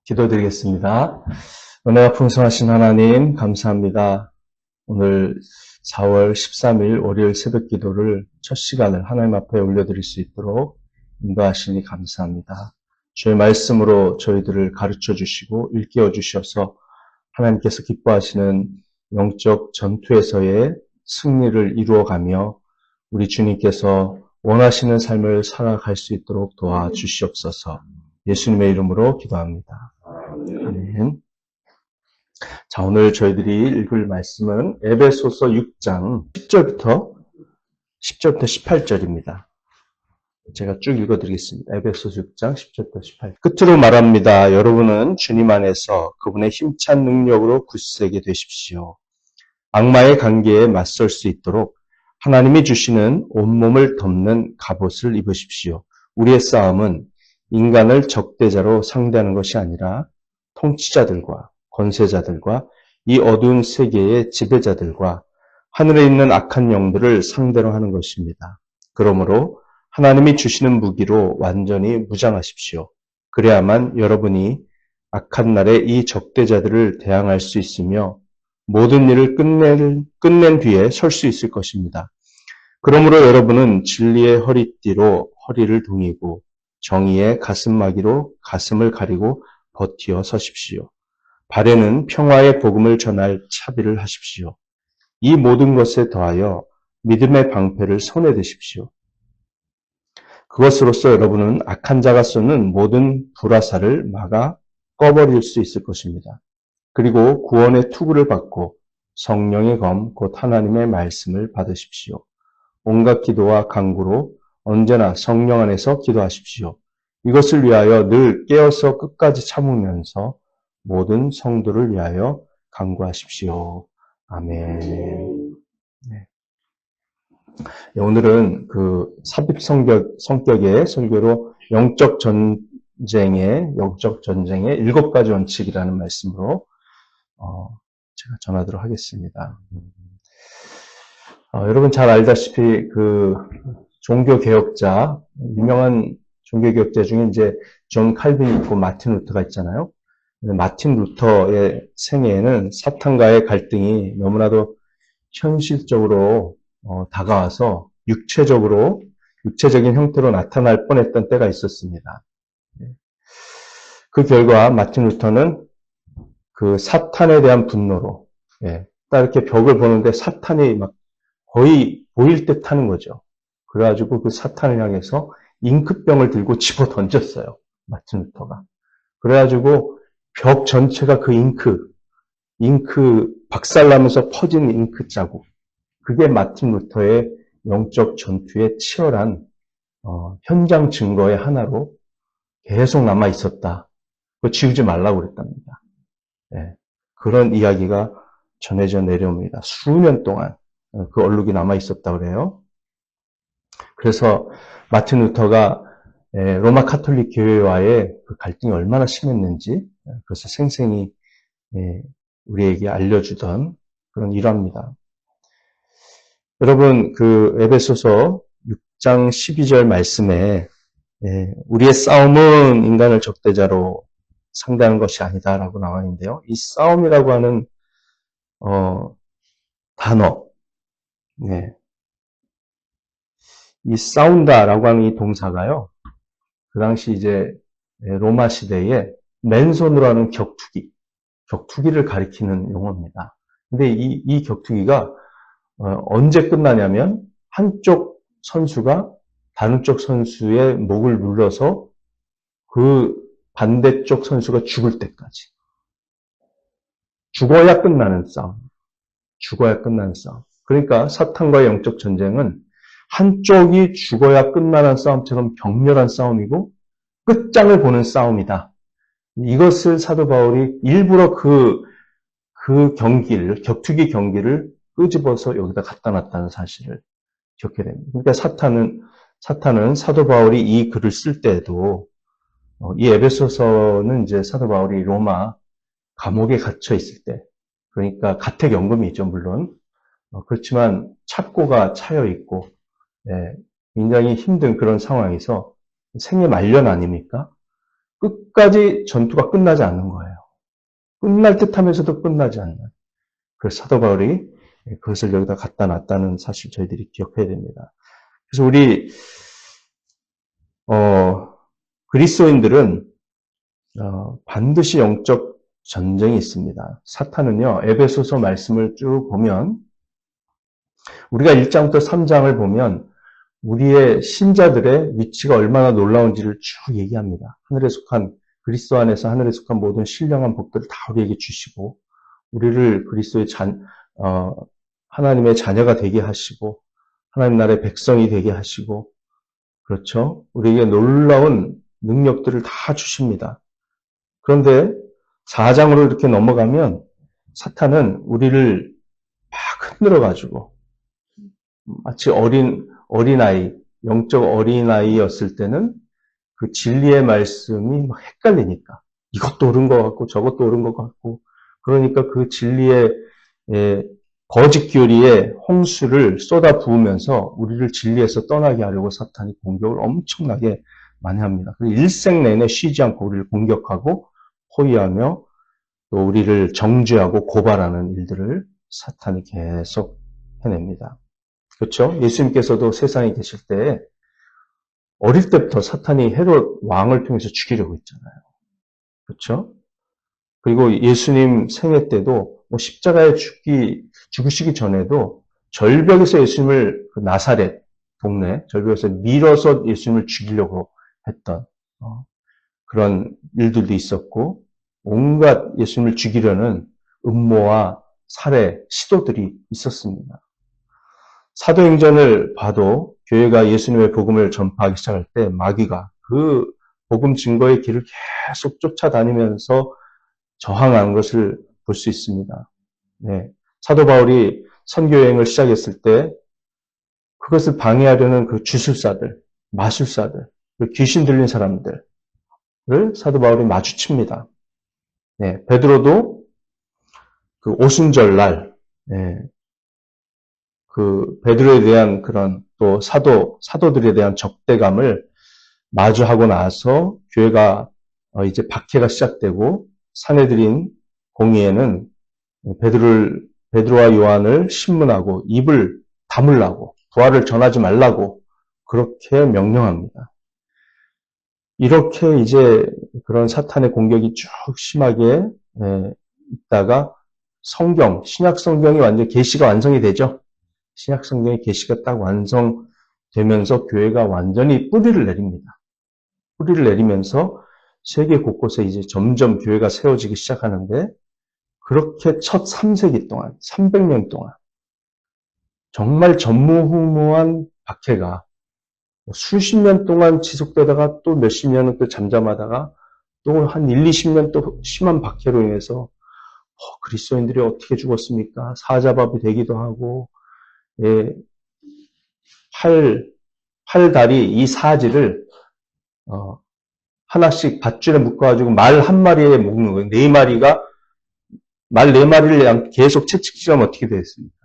기도드리겠습니다. 은혜가 풍성하신 하나님, 감사합니다. 오늘 4월 13일 월요일 새벽 기도를 첫 시간을 하나님 앞에 올려드릴 수 있도록 인도하시니 감사합니다. 주의 말씀으로 저희들을 가르쳐 주시고 일깨워 주셔서 하나님께서 기뻐하시는 영적 전투에서의 승리를 이루어가며 우리 주님께서 원하시는 삶을 살아갈 수 있도록 도와주시옵소서. 예수님의 이름으로 기도합니다. 아멘. 자, 오늘 저희들이 읽을 말씀은 에베소서 6장 10절부터 18절입니다. 제가 쭉 읽어드리겠습니다. 에베소서 6장 10절부터 18절. 끝으로 말합니다. 여러분은 주님 안에서 그분의 힘찬 능력으로 굳세게 되십시오. 악마의 관계에 맞설 수 있도록 하나님이 주시는 온몸을 덮는 갑옷을 입으십시오. 우리의 싸움은 인간을 적대자로 상대하는 것이 아니라 통치자들과 권세자들과 이 어두운 세계의 지배자들과 하늘에 있는 악한 영들을 상대로 하는 것입니다. 그러므로 하나님이 주시는 무기로 완전히 무장하십시오. 그래야만 여러분이 악한 날에 이 적대자들을 대항할 수 있으며 모든 일을 끝낸 뒤에 설 수 있을 것입니다. 그러므로 여러분은 진리의 허리띠로 허리를 동이고 정의의 가슴막이로 가슴을 가리고 버티어 서십시오. 발에는 평화의 복음을 전할 차비를 하십시오. 이 모든 것에 더하여 믿음의 방패를 손에 드십시오. 그것으로써 여러분은 악한 자가 쏘는 모든 불화살을 막아 꺼버릴 수 있을 것입니다. 그리고 구원의 투구를 받고 성령의 검, 곧 하나님의 말씀을 받으십시오. 온갖 기도와 간구로 언제나 성령 안에서 기도하십시오. 이것을 위하여 늘 깨어서 끝까지 참으면서 모든 성도를 위하여 간구하십시오. 아멘. 네. 오늘은 그 삽입 성격의 설교로 영적 전쟁의 7가지 원칙이라는 말씀으로 제가 전하도록 하겠습니다. 여러분 잘 알다시피 그 종교개혁자, 유명한 종교개혁자 중에 이제 존 칼빈이 있고 마틴 루터가 있잖아요. 마틴 루터의 생애에는 사탄과의 갈등이 너무나도 현실적으로 다가와서 육체적인 형태로 나타날 뻔했던 때가 있었습니다. 그 결과 마틴 루터는 그 사탄에 대한 분노로 딱 이렇게 벽을 보는데 사탄이 막 거의 보일 듯 하는 거죠. 그래가지고 그 사탄을 향해서 잉크병을 들고 집어 던졌어요. 마틴 루터가. 그래가지고 벽 전체가 그 잉크 박살나면서 퍼진 잉크 자국. 그게 마틴 루터의 영적 전투의 치열한 현장 증거의 하나로 계속 남아 있었다. 그거 지우지 말라고 그랬답니다. 그런 이야기가 전해져 내려옵니다. 수년 동안 그 얼룩이 남아 있었다 그래요. 그래서 마틴 루터가 로마 카톨릭 교회와의 그 갈등이 얼마나 심했는지 그래서 생생히 우리에게 알려주던 그런 일화입니다. 여러분 그 에베소서 6장 12절 말씀에 우리의 싸움은 인간을 적대자로 상대하는 것이 아니다라고 나와 있는데요. 이 싸움이라고 하는 단어, 이 싸운다라고 하는 이 동사가요. 그 당시 이제 로마 시대에 맨손으로 하는 격투기를 가리키는 용어입니다. 근데 이 격투기가 언제 끝나냐면 한쪽 선수가 다른 쪽 선수의 목을 눌러서 그 반대쪽 선수가 죽을 때까지. 죽어야 끝나는 싸움. 그러니까 사탄과의 영적 전쟁은 한쪽이 죽어야 끝나는 싸움처럼 격렬한 싸움이고 끝장을 보는 싸움이다. 이것을 사도 바울이 일부러 그 격투기 경기를 끄집어서 여기다 갖다 놨다는 사실을 기억해야 됩니다. 그러니까 사탄은 사도 바울이 이 글을 쓸 때에도 이 에베소서는 이제 사도 바울이 로마 감옥에 갇혀 있을 때, 그러니까 가택연금이죠, 물론. 그렇지만 착고가 차여 있고, 굉장히 힘든 그런 상황에서 생애 말년 아닙니까? 끝까지 전투가 끝나지 않는 거예요. 끝날 듯 하면서도 끝나지 않는. 그래서 사도 바울이 그것을 여기다 갖다 놨다는 사실 저희들이 기억해야 됩니다. 그래서 우리 그리스도인들은 반드시 영적 전쟁이 있습니다. 사탄은요, 에베소서 말씀을 쭉 보면 우리가 1장부터 3장을 보면 우리의 신자들의 위치가 얼마나 놀라운지를 쭉 얘기합니다. 하늘에 속한 그리스도 안에서 하늘에 속한 모든 신령한 복들을 다 우리에게 주시고 우리를 그리스도의 하나님의 자녀가 되게 하시고 하나님 나라의 백성이 되게 하시고 그렇죠? 우리에게 놀라운 능력들을 다 주십니다. 그런데 4장으로 이렇게 넘어가면 사탄은 우리를 막 흔들어가지고 마치 어린아이, 영적 어린아이였을 때는 그 진리의 말씀이 막 헷갈리니까 이것도 옳은 것 같고 저것도 옳은 것 같고 그러니까 그 진리의 거짓 교리의 홍수를 쏟아 부으면서 우리를 진리에서 떠나게 하려고 사탄이 공격을 엄청나게 많이 합니다. 일생 내내 쉬지 않고 우리를 공격하고 포위하며 또 우리를 정죄하고 고발하는 일들을 사탄이 계속 해냅니다. 그렇죠? 예수님께서도 세상에 계실 때 어릴 때부터 사탄이 헤롯 왕을 통해서 죽이려고 했잖아요. 그렇죠? 그리고 예수님 생애 때도 십자가에 죽으시기 전에도 절벽에서 예수님을 그 나사렛 동네 절벽에서 밀어서 예수님을 죽이려고 했던 그런 일들도 있었고 온갖 예수님을 죽이려는 음모와 살해 시도들이 있었습니다. 사도행전을 봐도 교회가 예수님의 복음을 전파하기 시작할 때 마귀가 그 복음 증거의 길을 계속 쫓아다니면서 저항하는 것을 볼 수 있습니다. 네. 사도 바울이 선교 여행을 시작했을 때 그것을 방해하려는 그 주술사들, 마술사들, 귀신 들린 사람들을 사도 바울이 마주칩니다. 네. 베드로도 그 오순절날 그 베드로에 대한 그런 또 사도들에 대한 적대감을 마주하고 나서 교회가 이제 박해가 시작되고 사내들인 공의회는 베드로와 요한을 신문하고 입을 다물라고 부활을 전하지 말라고 그렇게 명령합니다. 이렇게 이제 그런 사탄의 공격이 쭉 심하게 있다가 신약 성경이 완전 계시가 완성이 되죠. 신약 성경의 계시가 딱 완성되면서 교회가 완전히 뿌리를 내립니다. 뿌리를 내리면서 세계 곳곳에 이제 점점 교회가 세워지기 시작하는데 그렇게 첫 3세기 동안, 300년 동안 정말 전무후무한 박해가 수십 년 동안 지속되다가 또 몇십 년은 또 잠잠하다가 또 한 1, 20년 또 심한 박해로 인해서 그리스도인들이 어떻게 죽었습니까? 사자밥이 되기도 하고 팔다리 이 사지를 하나씩 밧줄에 묶어가지고 말 한 마리에 묶는 거예요. 말 네 마리를 계속 채찍질하면 어떻게 되겠습니까?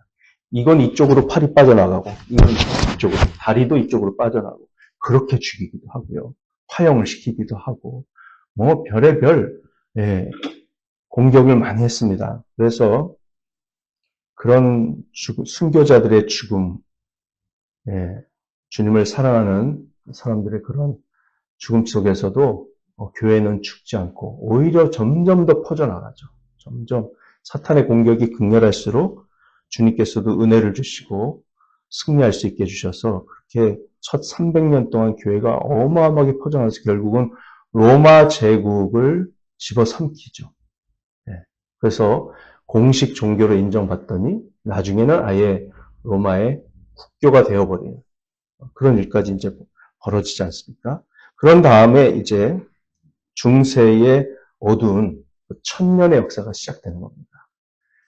이건 이쪽으로 팔이 빠져나가고, 이건 이쪽으로, 다리도 이쪽으로 빠져나가고, 그렇게 죽이기도 하고요. 화형을 시키기도 하고, 별의별, 공격을 많이 했습니다. 그래서 그런 순교자들의 죽음, 주님을 사랑하는 사람들의 그런 죽음 속에서도 교회는 죽지 않고 오히려 점점 더 퍼져나가죠. 점점 사탄의 공격이 극렬할수록 주님께서도 은혜를 주시고 승리할 수 있게 해주셔서 그렇게 첫 300년 동안 교회가 어마어마하게 퍼져나가서 결국은 로마 제국을 집어삼키죠. 그래서 공식 종교로 인정받더니 나중에는 아예 로마의 국교가 되어버리는 그런 일까지 이제 벌어지지 않습니까? 그런 다음에 이제 중세의 어두운 1000년의 역사가 시작되는 겁니다.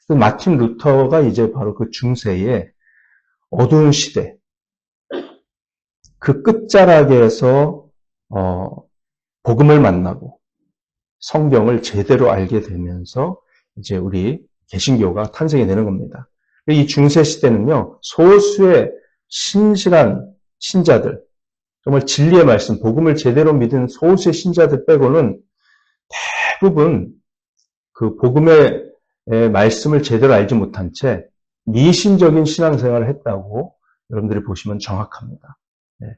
마틴 루터가 이제 바로 그 중세의 어두운 시대, 그 끝자락에서 복음을 만나고 성경을 제대로 알게 되면서 이제 우리 개신교가 탄생이 되는 겁니다. 이 중세 시대는요, 소수의 신실한 신자들, 정말 진리의 말씀, 복음을 제대로 믿은 소수의 신자들 빼고는 대부분 그 복음의 말씀을 제대로 알지 못한 채 미신적인 신앙생활을 했다고 여러분들이 보시면 정확합니다. 네.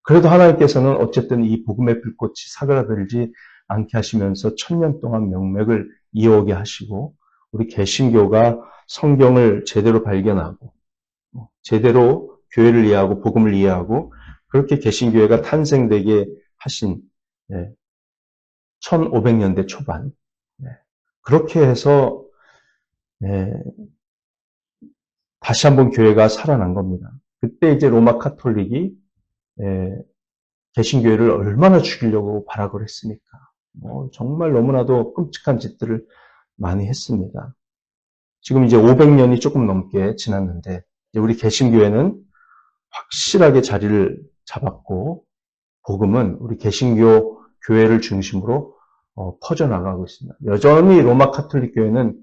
그래도 하나님께서는 어쨌든 이 복음의 불꽃이 사그라들지 않게 하시면서 1000년 동안 명맥을 이어오게 하시고 우리 개신교가 성경을 제대로 발견하고 제대로 교회를 이해하고 복음을 이해하고 그렇게 개신교회가 탄생되게 하신 1500년대 초반 그렇게 해서 다시 한번 교회가 살아난 겁니다. 그때 이제 로마 카톨릭이 개신교회를 얼마나 죽이려고 발악을 했으니까 정말 너무나도 끔찍한 짓들을 많이 했습니다. 지금 이제 500년이 조금 넘게 지났는데 이제 우리 개신교회는 확실하게 자리를 잡았고 복음은 우리 개신교 교회를 중심으로 퍼져나가고 있습니다. 여전히 로마 카톨릭 교회는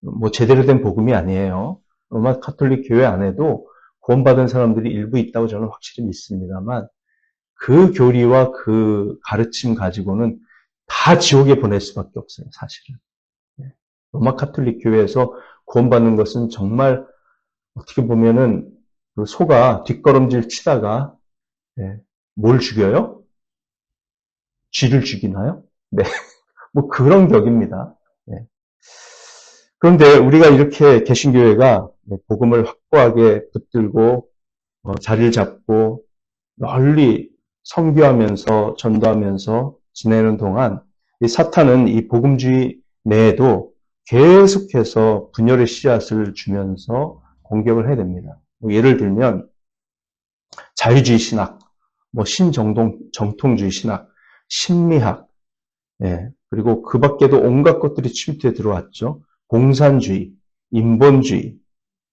뭐 제대로 된 복음이 아니에요. 로마 카톨릭 교회 안에도 구원받은 사람들이 일부 있다고 저는 확실히 믿습니다만 그 교리와 그 가르침 가지고는 다 지옥에 보낼 수밖에 없어요, 사실은. 로마 카톨릭 교회에서 구원받는 것은 정말 어떻게 보면은 그 소가 뒷걸음질 치다가 뭘 죽여요? 쥐를 죽이나요? 네, 뭐 그런 격입니다. 그런데 우리가 이렇게 개신교회가 복음을 확고하게 붙들고 자리를 잡고 널리 선교하면서 전도하면서 지내는 동안 이 사탄은 이 복음주의 내에도 계속해서 분열의 씨앗을 주면서 공격을 해야 됩니다. 예를 들면 자유주의 신학, 신정통주의 신학, 심리학, 그리고 그 밖에도 온갖 것들이 침투해 들어왔죠. 공산주의, 인본주의,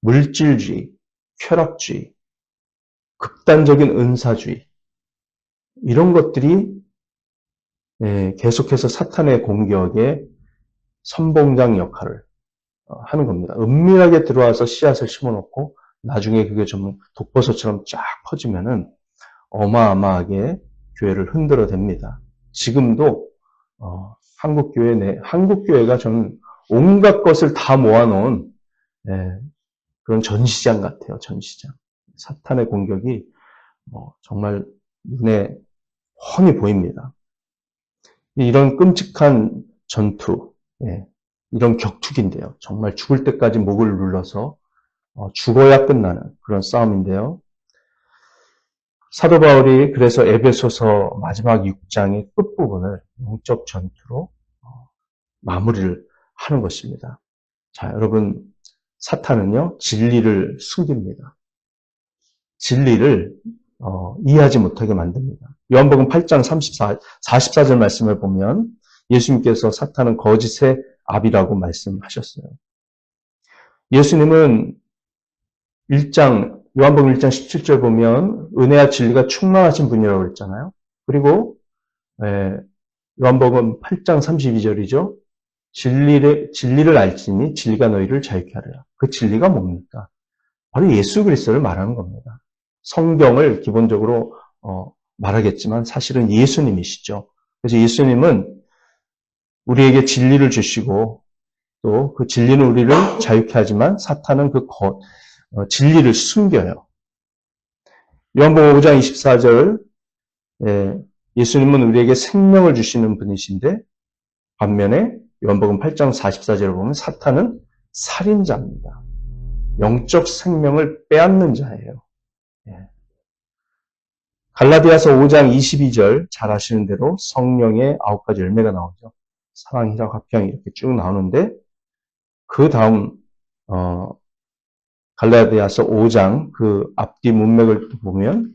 물질주의, 쾌락주의, 극단적인 은사주의 이런 것들이 계속해서 사탄의 공격에 선봉장 역할을 하는 겁니다. 은밀하게 들어와서 씨앗을 심어놓고 나중에 그게 좀 독버섯처럼 쫙 퍼지면은 어마어마하게 교회를 흔들어댑니다. 지금도 한국교회가 저는 온갖 것을 다 모아놓은 그런 전시장 같아요. 전시장. 사탄의 공격이 정말 눈에 훤히 보입니다. 이런 끔찍한 전투, 이런 격투기인데요. 정말 죽을 때까지 목을 눌러서 죽어야 끝나는 그런 싸움인데요. 사도 바울이 그래서 에베소서 마지막 6장의 끝부분을 영적 전투로 마무리를 하는 것입니다. 자, 여러분, 사탄은요, 진리를 숨깁니다. 진리를 이해하지 못하게 만듭니다. 요한복음 8장 44절 말씀을 보면 예수님께서 사탄은 거짓의 압이라고 말씀하셨어요. 예수님은 요한복음 1장 17절 보면 은혜와 진리가 충만하신 분이라고 그랬잖아요. 그리고 요한복음 8장 32절이죠. 진리를 알지니 진리가 너희를 자유케 하리라. 그 진리가 뭡니까? 바로 예수 그리스도를 말하는 겁니다. 성경을 기본적으로 말하겠지만 사실은 예수님이시죠. 그래서 예수님은 우리에게 진리를 주시고 또 그 진리는 우리를 자유케 하지만 사탄은 그 진리를 숨겨요. 요한복음 5장 24절 예수님은 우리에게 생명을 주시는 분이신데 반면에 요한복음 8장 44절을 보면 사탄은 살인자입니다. 영적 생명을 빼앗는 자예요. 갈라디아서 5장 22절 잘 아시는 대로 성령의 9가지 열매가 나오죠. 사랑, 희락, 화평 이렇게 쭉 나오는데 그 다음 갈라디아서 5장 그 앞뒤 문맥을 보면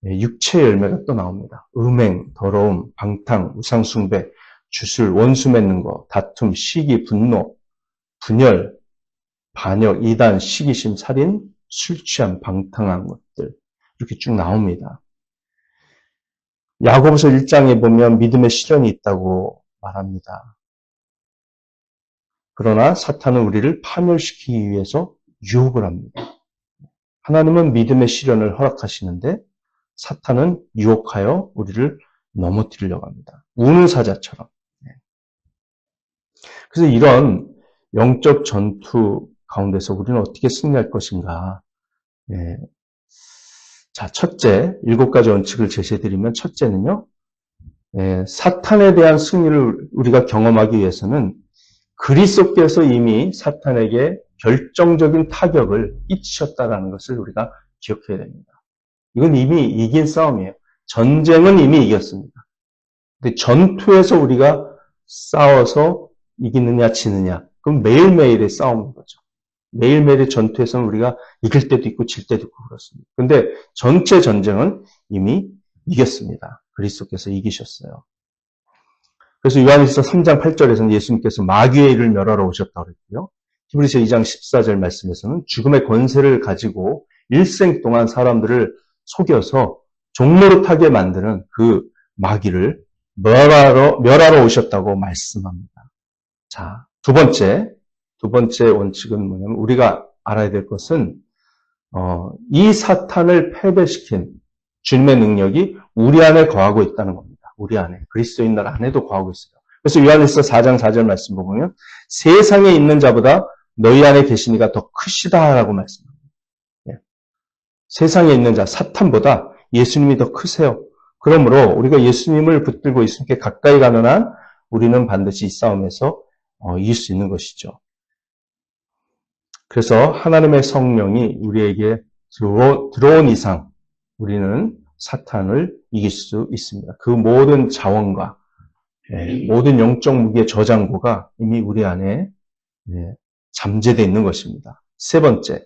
육체의 열매가 또 나옵니다. 음행, 더러움, 방탕, 우상숭배, 주술, 원수 맺는 것, 다툼, 시기, 분노, 분열, 반역, 이단, 시기심, 살인, 술 취함, 방탕한 것들 이렇게 쭉 나옵니다. 야고보서 1장에 보면 믿음의 시련이 있다고 말합니다. 그러나 사탄은 우리를 파멸시키기 위해서 유혹을 합니다. 하나님은 믿음의 시련을 허락하시는데 사탄은 유혹하여 우리를 넘어뜨리려고 합니다. 우는 사자처럼. 그래서 이런 영적 전투 가운데서 우리는 어떻게 승리할 것인가? 예. 자, 첫째, 7가지 원칙을 제시해드리면, 첫째는요, 사탄에 대한 승리를 우리가 경험하기 위해서는 그리스도께서 이미 사탄에게 결정적인 타격을 끼치셨다는 것을 우리가 기억해야 됩니다. 이건 이미 이긴 싸움이에요. 전쟁은 이미 이겼습니다. 근데 전투에서 우리가 싸워서 이기느냐 지느냐, 그럼 매일매일의 싸움인 거죠. 매일매일의 전투에서는 우리가 이길 때도 있고 질 때도 있고 그렇습니다. 근데 전체 전쟁은 이미 이겼습니다. 그리스도께서 이기셨어요. 그래서 요한일서 3장 8절에서는 예수님께서 마귀의 일을 멸하러 오셨다고 그랬고요. 히브리서 2장 14절 말씀에서는 죽음의 권세를 가지고 일생 동안 사람들을 속여서 종로로 타게 만드는 그 마귀를 멸하러 오셨다고 말씀합니다. 자, 두 번째 원칙은 뭐냐면 우리가 알아야 될 것은 이 사탄을 패배시킨 주님의 능력이 우리 안에 거하고 있다는 겁니다. 우리 안에, 그리스도인들 안에도 거하고 있어요. 그래서 요한일서 4장 4절 말씀 보면 세상에 있는 자보다 너희 안에 계신 이가 더 크시다라고 말씀합니다. 예. 세상에 있는 자, 사탄보다 예수님이 더 크세요. 그러므로 우리가 예수님을 붙들고 예수님께 가까이 가는 한 우리는 반드시 이 싸움에서 이길 수 있는 것이죠. 그래서 하나님의 성령이 우리에게 들어온 이상 우리는 사탄을 이길 수 있습니다. 그 모든 자원과 모든 영적 무기의 저장고가 이미 우리 안에 잠재되어 있는 것입니다. 세 번째,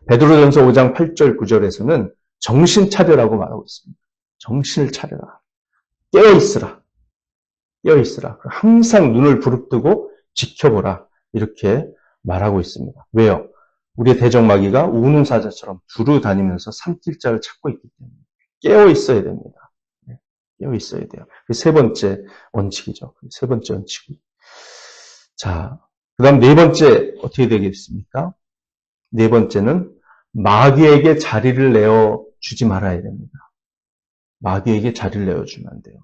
베드로전서 5장 8절 9절에서는 정신 차려라고 말하고 있습니다. 정신을 차려라. 깨어있으라. 깨어있으라. 항상 눈을 부릅뜨고 지켜보라. 이렇게 말하고 있습니다. 왜요? 우리의 대적마귀가 우는 사자처럼 두루 다니면서 삼킬 자를 찾고 있기 때문에 깨어 있어야 됩니다. 깨어 있어야 돼요. 세 번째 원칙이죠. 세 번째 원칙이. 자, 그 다음 네 번째 어떻게 되겠습니까? 네 번째는 마귀에게 자리를 내어주지 말아야 됩니다. 마귀에게 자리를 내어주면 안 돼요.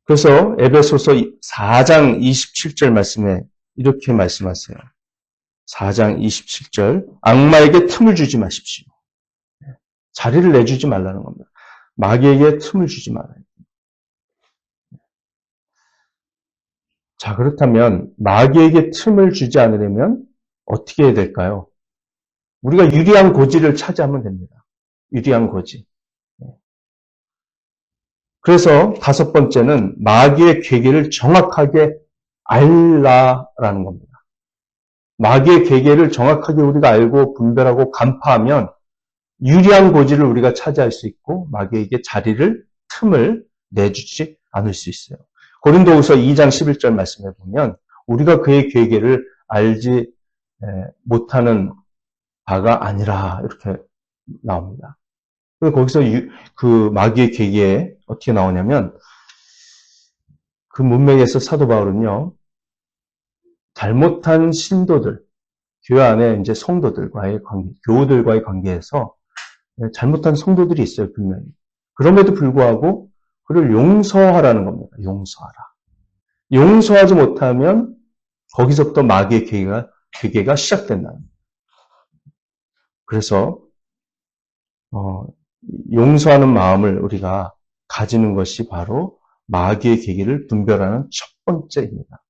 그래서 에베소서 4장 27절 말씀에 이렇게 말씀하세요. 4장 27절 악마에게 틈을 주지 마십시오. 자리를 내주지 말라는 겁니다. 마귀에게 틈을 주지 말아야 돼요. 자, 그렇다면 마귀에게 틈을 주지 않으려면 어떻게 해야 될까요? 우리가 유리한 고지를 차지하면 됩니다. 유리한 고지. 그래서 다섯 번째는 마귀의 계계를 정확하게 알라라는 겁니다. 마귀의 계계를 정확하게 우리가 알고 분별하고 간파하면 유리한 고지를 우리가 차지할 수 있고 마귀에게 틈을 내주지 않을 수 있어요. 고린도후서 2장 11절 말씀해 보면 우리가 그의 계계를 알지 못하는 바가 아니라 이렇게 나옵니다. 거기서 그 마귀의 계계에 어떻게 나오냐면 그 문맥에서 사도 바울은요, 잘못한 신도들, 교회 안에 이제 성도들과의 관계, 교우들과의 관계에서 잘못한 성도들이 있어요, 분명히. 그럼에도 불구하고 그를 용서하라는 겁니다. 용서하라. 용서하지 못하면 거기서부터 마귀의 계계가 시작된다는 거예요. 그래서 용서하는 마음을 우리가 가지는 것이 바로 마귀의 계기를 분별하는 첫 번째입니다.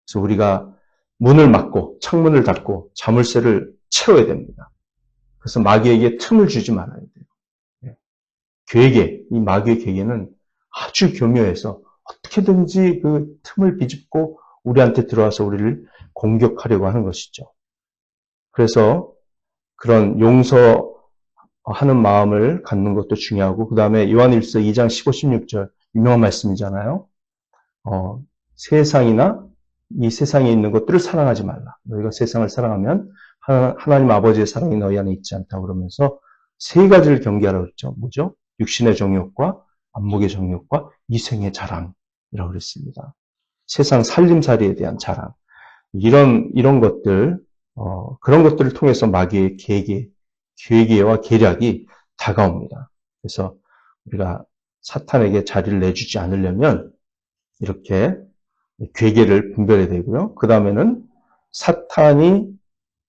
그래서 우리가 문을 막고 창문을 닫고 자물쇠를 채워야 됩니다. 그래서 마귀에게 틈을 주지 말아야 돼요. 계계, 이 마귀의 계계는 아주 교묘해서 어떻게든지 그 틈을 비집고 우리한테 들어와서 우리를 공격하려고 하는 것이죠. 그래서 그런 용서하는 마음을 갖는 것도 중요하고 그 다음에 요한일서 2장 15, 16절 유명한 말씀이잖아요. 세상이나 이 세상에 있는 것들을 사랑하지 말라. 너희가 세상을 사랑하면 하나님 아버지의 사랑이 너희 안에 있지 않다고 그러면서 세 가지를 경계하라고 했죠. 뭐죠? 육신의 정욕과 안목의 정욕과 이생의 자랑이라고 그랬습니다. 세상 살림살이에 대한 자랑. 이런 것들, 그런 것들을 통해서 마귀의 계계와 계략이 다가옵니다. 그래서 우리가 사탄에게 자리를 내주지 않으려면 이렇게 괴계를 분별해야 되고요. 그 다음에는 사탄이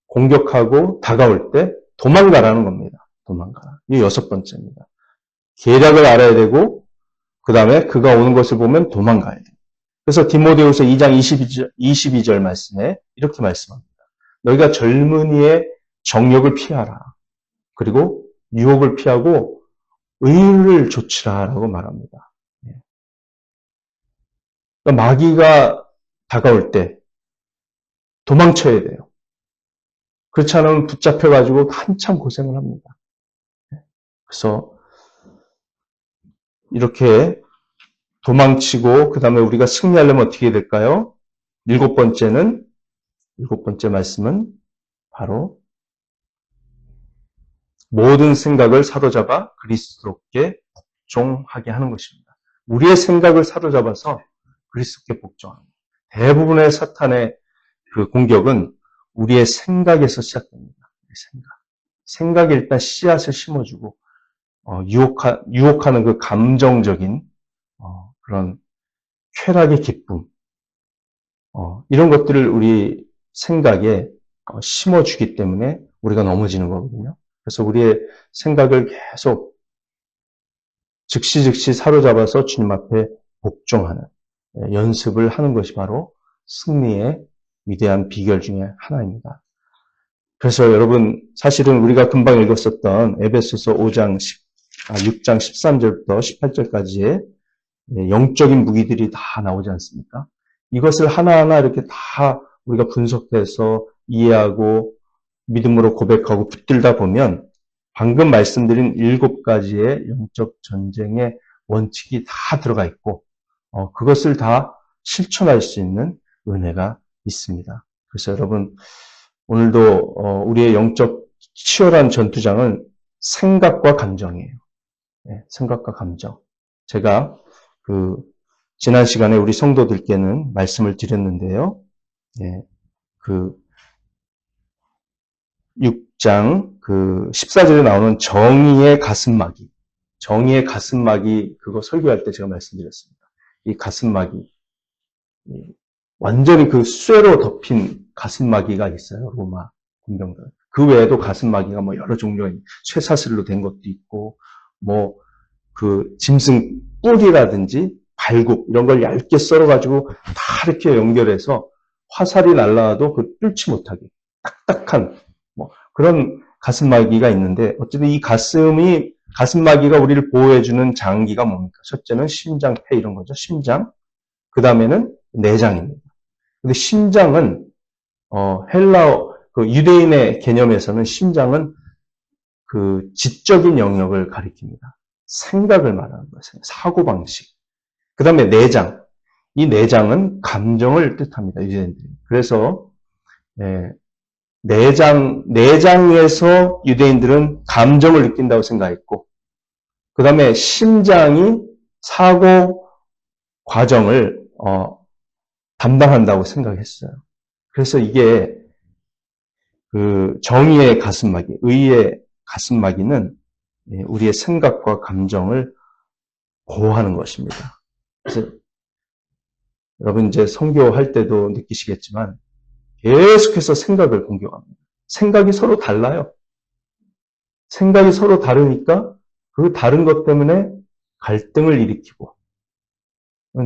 공격하고 다가올 때 도망가라는 겁니다. 도망가라. 이게 6번째입니다. 계략을 알아야 되고 그 다음에 그가 오는 것을 보면 도망가야 돼요. 그래서 디모데후서 2장 22절 말씀에 이렇게 말씀합니다. 너희가 젊은이의 정욕을 피하라. 그리고 유혹을 피하고 의를 좇으라 라고 말합니다. 그러니까 마귀가 다가올 때 도망쳐야 돼요. 그렇지 않으면 붙잡혀가지고 한참 고생을 합니다. 그래서 이렇게 도망치고 그 다음에 우리가 승리하려면 어떻게 해야 될까요? 일곱 번째 말씀은 바로 모든 생각을 사로잡아 그리스도께 복종하게 하는 것입니다. 우리의 생각을 사로잡아서 그리스도께 복종합니다. 대부분의 사탄의 그 공격은 우리의 생각에서 시작됩니다. 생각에 일단 씨앗을 심어주고 유혹하는 그 감정적인 그런 쾌락의 기쁨 이런 것들을 우리 생각에 심어주기 때문에 우리가 넘어지는 거거든요. 그래서 우리의 생각을 계속 즉시 사로잡아서 주님 앞에 복종하는 연습을 하는 것이 바로 승리의 위대한 비결 중에 하나입니다. 그래서 여러분 사실은 우리가 금방 읽었었던 에베소서 6장 13절부터 18절까지의 영적인 무기들이 다 나오지 않습니까? 이것을 하나하나 이렇게 다 우리가 분석해서 이해하고 믿음으로 고백하고 붙들다 보면 방금 말씀드린 7가지의 영적 전쟁의 원칙이 다 들어가 있고 그것을 다 실천할 수 있는 은혜가 있습니다. 그래서 여러분 오늘도 우리의 영적 치열한 전투장은 생각과 감정이에요. 생각과 감정. 제가 지난 시간에 우리 성도들께는 말씀을 드렸는데요. 6장 14절에 나오는 정의의 가슴막이. 정의의 가슴막이 그거 설교할 때 제가 말씀드렸습니다. 이 가슴막이 완전히 그 쇠로 덮인 가슴막이가 있어요. 로마 군병들. 그 외에도 가슴막이가 여러 종류의 쇠사슬로 된 것도 있고 짐승 뿔이라든지 발굽 이런 걸 얇게 썰어가지고 다 이렇게 연결해서 화살이 날라와도 뚫지 못하게 딱딱한 그런 가슴막이가 있는데 어쨌든 이 가슴막이가 우리를 보호해주는 장기가 뭡니까? 첫째는 심장, 폐 이런 거죠. 심장. 그 다음에는 내장입니다. 근데 심장은 헬라어 유대인의 개념에서는 심장은 지적인 영역을 가리킵니다. 생각을 말하는 거예요. 사고방식. 그 다음에 내장. 이 내장은 감정을 뜻합니다. 유대인들이. 그래서 내장에서 유대인들은 감정을 느낀다고 생각했고 그 다음에 심장이 사고 과정을 담당한다고 생각했어요. 그래서 이게 정의의 가슴막이, 의의 가슴막이는 우리의 생각과 감정을 보호하는 것입니다. 그래서 여러분 이제 선교할 때도 느끼시겠지만 계속해서 생각을 공격합니다. 생각이 서로 달라요. 생각이 서로 다르니까 그 다른 것 때문에 갈등을 일으키고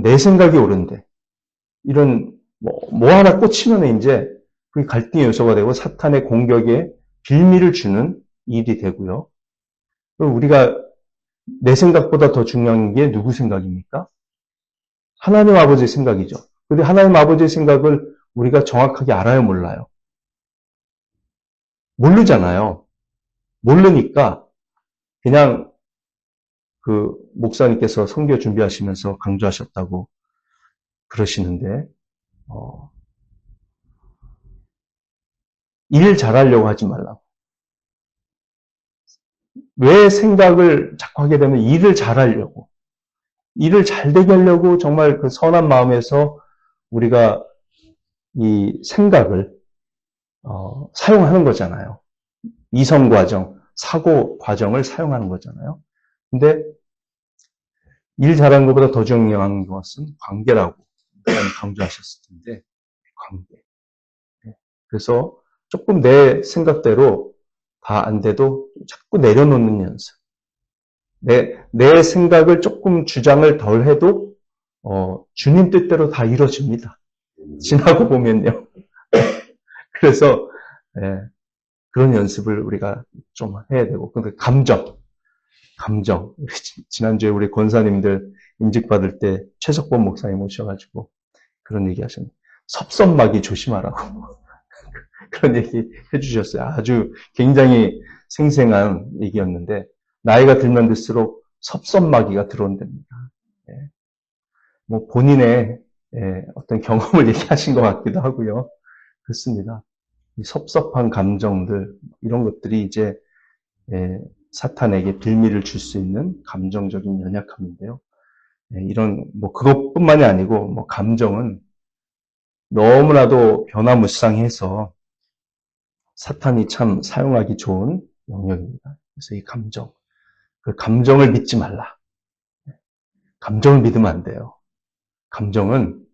내 생각이 옳은데 이런 뭐 하나 꽂히면 이제 그게 갈등의 요소가 되고 사탄의 공격에 빌미를 주는 일이 되고요. 우리가 내 생각보다 더 중요한 게 누구 생각입니까? 하나님 아버지의 생각이죠. 그런데 하나님 아버지의 생각을 우리가 정확하게 알아요, 몰라요? 모르잖아요. 모르니까 그냥 목사님께서 선교 준비하시면서 강조하셨다고 그러시는데 일 잘하려고 하지 말라고. 왜 생각을 자꾸 하게 되면 일을 잘하려고. 일을 잘 되게 하려고 정말 그 선한 마음에서 우리가 이 생각을 사용하는 거잖아요. 이성 과정, 사고 과정을 사용하는 거잖아요. 근데 일 잘하는 것보다 더 중요한 것은 관계라고 강조하셨을 텐데, 관계. 그래서 조금 내 생각대로 다 안 돼도 자꾸 내려놓는 연습. 내 생각을 조금 주장을 덜 해도, 주님 뜻대로 다 이루어집니다. 지나고 보면요. 그래서, 예, 그런 연습을 우리가 좀 해야 되고, 근데 감정. 지난주에 우리 권사님들 임직받을 때 최석범 목사님 오셔가지고 그런 얘기 하셨는데, 섭섭마귀 조심하라고. 그런 얘기 해주셨어요. 아주 굉장히 생생한 얘기였는데, 나이가 들면 들수록 섭섭마귀가 들어온답니다. 예. 뭐 본인의 어떤 경험을 얘기하신 것 같기도 하고요. 그렇습니다. 이 섭섭한 감정들, 이런 것들이 이제 사탄에게 빌미를 줄 수 있는 감정적인 연약함인데요. 이런 뭐 그것뿐만이 아니고 뭐 감정은 너무나도 변화무쌍해서 사탄이 참 사용하기 좋은 영역입니다. 그래서 이 감정, 그 감정을 믿지 말라. 감정을 믿으면 안 돼요. 감정은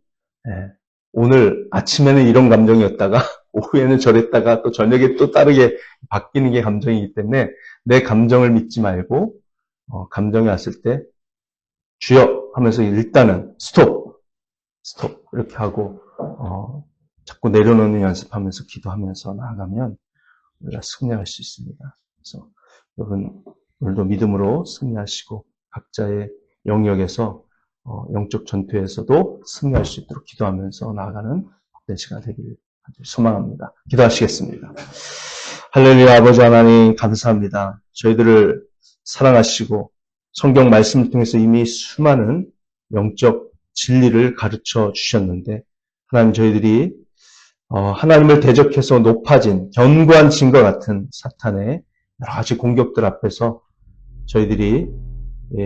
오늘 아침에는 이런 감정이었다가 오후에는 저랬다가 또 저녁에 또 다르게 바뀌는 게 감정이기 때문에 내 감정을 믿지 말고 감정이 왔을 때 주여 하면서 일단은 스톱 이렇게 하고 자꾸 내려놓는 연습하면서 기도하면서 나아가면 우리가 승리할 수 있습니다. 그래서 여러분 오늘도 믿음으로 승리하시고 각자의 영역에서 영적 전투에서도 승리할 수 있도록 기도하면서 나아가는 복된 시간 되기를 소망합니다. 기도하시겠습니다. 할렐루야. 아버지 하나님 감사합니다. 저희들을 사랑하시고 성경 말씀을 통해서 이미 수많은 영적 진리를 가르쳐 주셨는데 하나님 저희들이 하나님을 대적해서 높아진 견고한 진과 같은 사탄의 여러 가지 공격들 앞에서 저희들이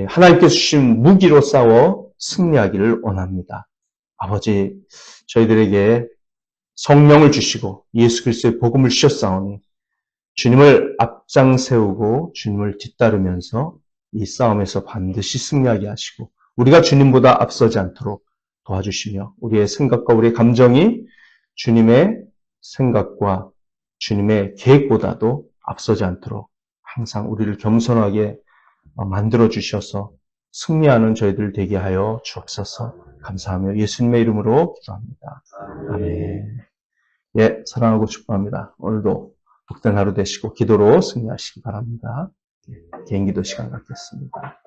하나님께서 주신 무기로 싸워 승리하기를 원합니다. 아버지, 저희들에게 성령을 주시고 예수 그리스도의 복음을 주셨사오니 주님을 앞장 세우고 주님을 뒤따르면서 이 싸움에서 반드시 승리하게 하시고 우리가 주님보다 앞서지 않도록 도와주시며 우리의 생각과 우리의 감정이 주님의 생각과 주님의 계획보다도 앞서지 않도록 항상 우리를 겸손하게 만들어 주셔서 승리하는 저희들 되게 하여 주옵소서. 감사하며 예수님의 이름으로 기도합니다. 아멘. 예, 사랑하고 축복합니다. 오늘도 복된 하루 되시고 기도로 승리하시기 바랍니다. 개인기도 시간 갖겠습니다.